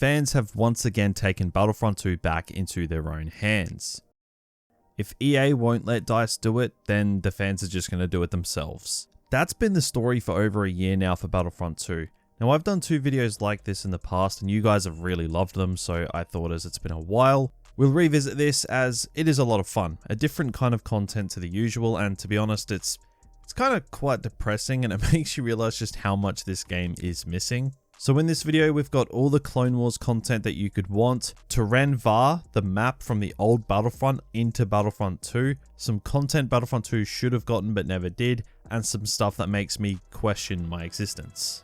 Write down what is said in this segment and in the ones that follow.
fans have once again taken Battlefront 2 back into their own hands. If EA won't let DICE do it, then the fans are just going to do it themselves. That's been the story for over a year now for Battlefront 2. Now I've done 2 videos like this in the past and you guys have really loved them, so I thought as it's been a while, we'll revisit this as it is a lot of fun. A different kind of content to the usual, and to be honest, it's kind of quite depressing and it makes you realize just how much this game is missing. So in this video, we've got all the Clone Wars content that you could want, Terran Var, the map from the old Battlefront into Battlefront 2, some content Battlefront 2 should have gotten but never did, and some stuff that makes me question my existence.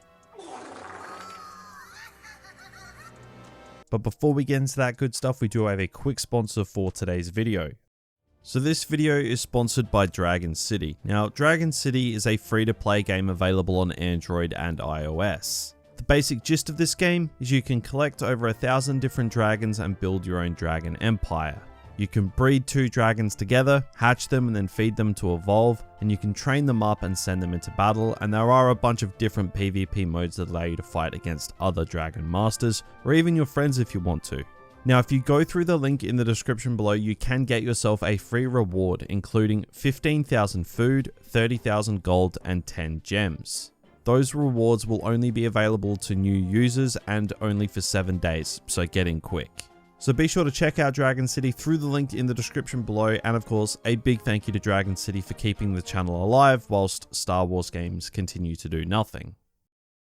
But before we get into that good stuff, we do have a quick sponsor for today's video. So this video is sponsored by Dragon City. Now, Dragon City is a free-to-play game available on Android and iOS. The basic gist of this game is you can collect over 1,000 different dragons and build your own dragon empire. You can breed 2 dragons together, hatch them and then feed them to evolve, and you can train them up and send them into battle, and there are a bunch of different PvP modes that allow you to fight against other dragon masters, or even your friends if you want to. Now if you go through the link in the description below, you can get yourself a free reward including 15,000 food, 30,000 gold and 10 gems. Those rewards will only be available to new users and only for 7 days, so get in quick. So be sure to check out Dragon City through the link in the description below, and of course a big thank you to Dragon City for keeping the channel alive whilst Star Wars games continue to do nothing.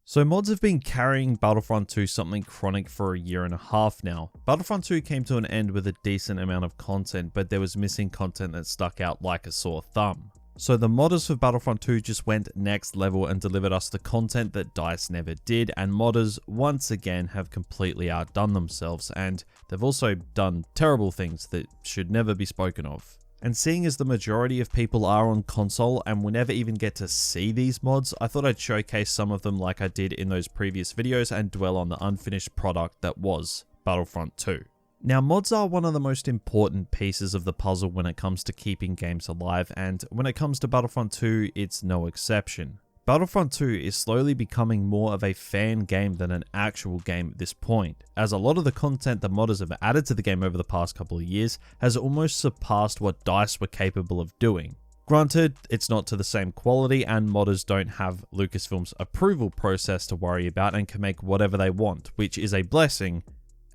So mods have been carrying Battlefront 2 something chronic for a year and a half now. Battlefront 2 came to an end with a decent amount of content, but there was missing content that stuck out like a sore thumb. So the modders for Battlefront 2 just went next level and delivered us the content that DICE never did, and modders once again have completely outdone themselves, and they've also done terrible things that should never be spoken of. And seeing as the majority of people are on console and will never even get to see these mods, I thought I'd showcase some of them like I did in those previous videos and dwell on the unfinished product that was Battlefront 2. Now, mods are one of the most important pieces of the puzzle when it comes to keeping games alive, and when it comes to Battlefront 2, it's no exception. Battlefront 2 is slowly becoming more of a fan game than an actual game at this point, as a lot of the content that modders have added to the game over the past couple of years has almost surpassed what DICE were capable of doing. Granted, it's not to the same quality, and modders don't have Lucasfilm's approval process to worry about and can make whatever they want, which is a blessing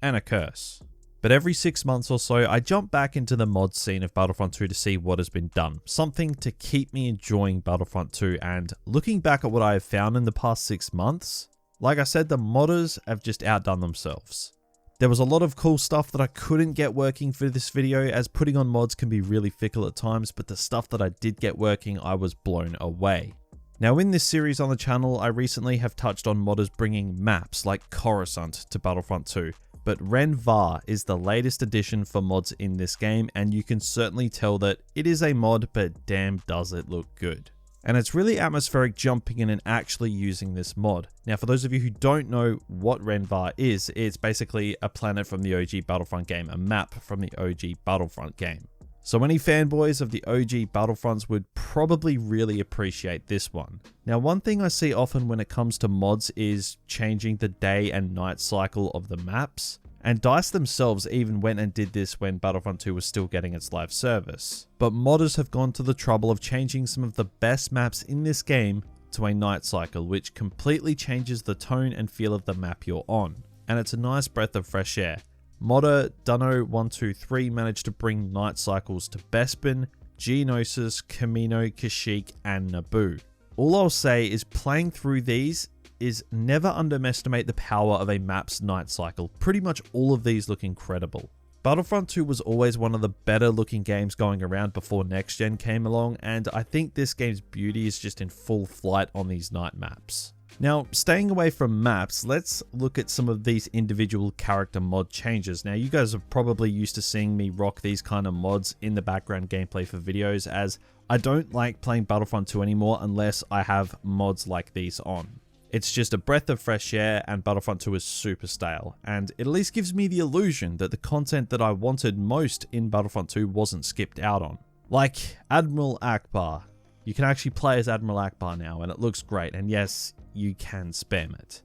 and a curse. But every 6 months or so, I jump back into the mod scene of Battlefront 2 to see what has been done. Something to keep me enjoying Battlefront 2, and looking back at what I have found in the past 6 months, like I said, the modders have just outdone themselves. There was a lot of cool stuff that I couldn't get working for this video, as putting on mods can be really fickle at times, but the stuff that I did get working, I was blown away. Now in this series on the channel, I recently have touched on modders bringing maps like Coruscant to Battlefront 2. But Ren Var is the latest addition for mods in this game, and you can certainly tell that it is a mod, but damn does it look good. And it's really atmospheric jumping in and actually using this mod. Now for those of you who don't know what Ren Var is, it's basically a planet from the OG Battlefront game, a map from the OG Battlefront game. So any fanboys of the OG Battlefronts would probably really appreciate this one. Now one thing I see often when it comes to mods is changing the day and night cycle of the maps. And DICE themselves even went and did this when Battlefront 2 was still getting its live service. But modders have gone to the trouble of changing some of the best maps in this game to a night cycle, which completely changes the tone and feel of the map you're on. And it's a nice breath of fresh air. Modder Dunno123 managed to bring night cycles to Bespin, Geonosis, Camino, Kashyyyk, and Naboo. All I'll say is playing through these is never underestimate the power of a map's night cycle. Pretty much all of these look incredible. Battlefront 2 was always one of the better looking games going around before next gen came along, and I think this game's beauty is just in full flight on these night maps. Now, staying away from maps, let's look at some of these individual character mod changes. Now, you guys are probably used to seeing me rock these kind of mods in the background gameplay for videos, as I don't like playing Battlefront 2 anymore unless I have mods like these on. It's just a breath of fresh air, and Battlefront 2 is super stale, and it at least gives me the illusion that the content that I wanted most in Battlefront 2 wasn't skipped out on. Like Admiral Akbar. You can actually play as Admiral Akbar now, and it looks great, and yes, you can spam it.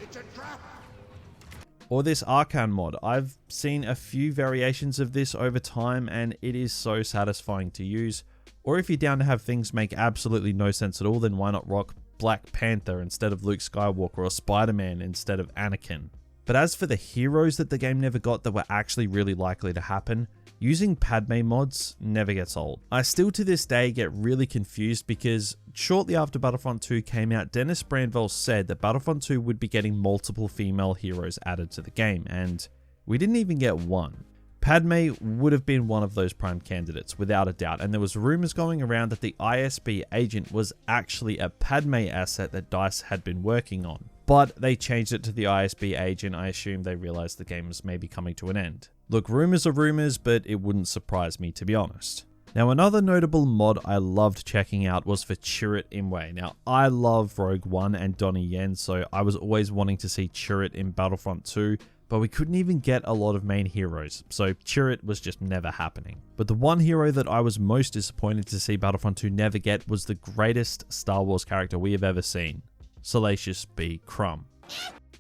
It's a trap! Or this Arcan mod. I've seen a few variations of this over time and it is so satisfying to use. Or if you're down to have things make absolutely no sense at all, then why not rock Black Panther instead of Luke Skywalker or Spider-Man instead of Anakin. But as for the heroes that the game never got that were actually really likely to happen, using Padme mods never gets old. I still to this day get really confused because shortly after Battlefront 2 came out, Dennis Brandvell said that Battlefront 2 would be getting multiple female heroes added to the game, and we didn't even get one. Padme would have been one of those prime candidates, without a doubt, and there was rumors going around that the ISB agent was actually a Padme asset that DICE had been working on. But they changed it to the ISB agent. I assume they realized the game was maybe coming to an end. Look, rumors are rumors, but it wouldn't surprise me, to be honest. Now, another notable mod I loved checking out was for Chirrut Imwe. Now, I love Rogue One and Donnie Yen, so I was always wanting to see Chirrut in Battlefront 2, but we couldn't even get a lot of main heroes, so Chirrut was just never happening. But the one hero that I was most disappointed to see Battlefront 2 never get was the greatest Star Wars character we have ever seen, Salacious B. Crumb.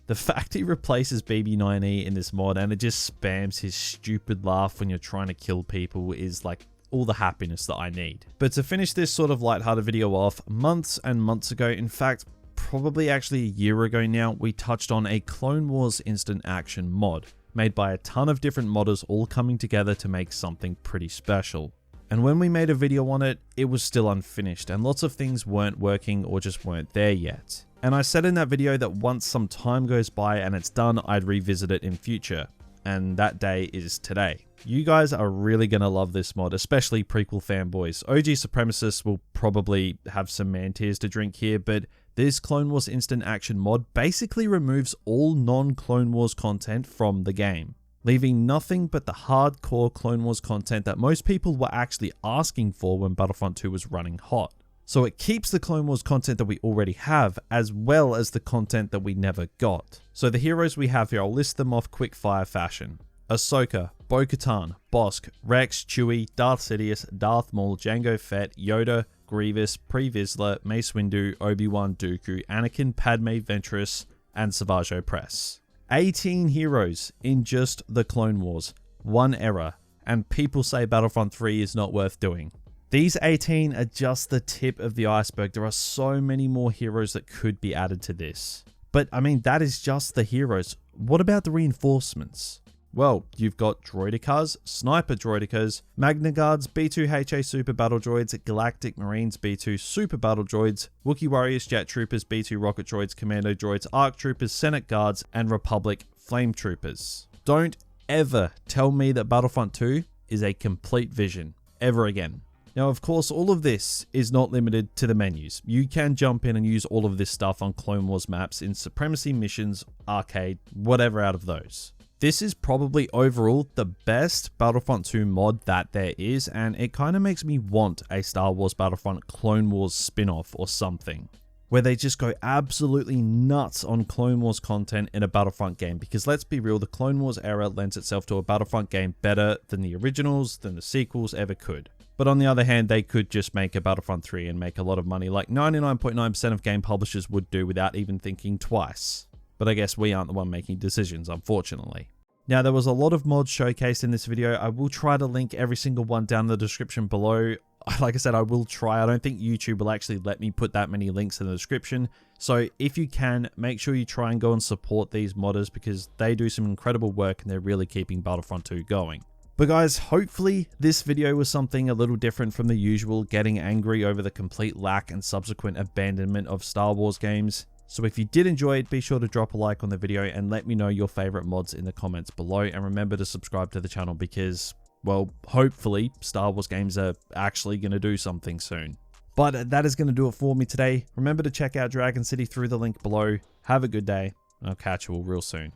The fact he replaces BB-9E in this mod and it just spams his stupid laugh when you're trying to kill people is like all the happiness that I need. But to finish this sort of lighthearted video off, months and months ago, in fact, probably actually a year ago now, we touched on a Clone Wars instant action mod made by a ton of different modders all coming together to make something pretty special. And when we made a video on it, it was still unfinished and lots of things weren't working or just weren't there yet. And I said in that video that once some time goes by and it's done, I'd revisit it in future. And that day is today. You guys are really going to love this mod, especially prequel fanboys. OG supremacists will probably have some man tears to drink here, but this Clone Wars instant action mod basically removes all non-Clone Wars content from the game, leaving nothing but the hardcore Clone Wars content that most people were actually asking for when Battlefront 2 was running hot. So it keeps the Clone Wars content that we already have, as well as the content that we never got. So the heroes we have here, I'll list them off quick fire fashion. Ahsoka, Bo-Katan, Bossk, Rex, Chewie, Darth Sidious, Darth Maul, Jango Fett, Yoda, Grievous, Pre Vizsla, Mace Windu, Obi-Wan, Dooku, Anakin, Padme, Ventress, and Savage Opress. 18 heroes in just the Clone Wars, one era, and people say Battlefront 3 is not worth doing. These 18 are just the tip of the iceberg. There are so many more heroes that could be added to this. But I mean, that is just the heroes. What about the reinforcements? Well, you've got droidicas, sniper droidicas, Magna Guards, B2HA super battle droids, Galactic Marines B2 super battle droids, Wookiee warriors, jet troopers, B2 rocket droids, commando droids, ARC troopers, Senate guards, and Republic flame troopers. Don't ever tell me that Battlefront 2 is a complete vision, ever again. Now, of course, all of this is not limited to the menus. You can jump in and use all of this stuff on Clone Wars maps in Supremacy missions, arcade, whatever out of those. This is probably overall the best Battlefront 2 mod that there is, and it kind of makes me want a Star Wars Battlefront Clone Wars spin-off or something, where they just go absolutely nuts on Clone Wars content in a Battlefront game, because let's be real, the Clone Wars era lends itself to a Battlefront game better than the originals, than the sequels ever could. But on the other hand, they could just make a Battlefront 3 and make a lot of money like 99.9% of game publishers would do without even thinking twice. But I guess we aren't the one making decisions, unfortunately. Now, there was a lot of mods showcased in this video. I will try to link every single one down in the description below. Like I said, I will try. I don't think YouTube will actually let me put that many links in the description. So if you can, make sure you try and go and support these modders because they do some incredible work and they're really keeping Battlefront 2 going. But guys, hopefully this video was something a little different from the usual, getting angry over the complete lack and subsequent abandonment of Star Wars games. So if you did enjoy it, be sure to drop a like on the video and let me know your favorite mods in the comments below. And remember to subscribe to the channel because, well, hopefully Star Wars games are actually going to do something soon. But that is going to do it for me today. Remember to check out Dragon City through the link below. Have a good day, and I'll catch you all real soon.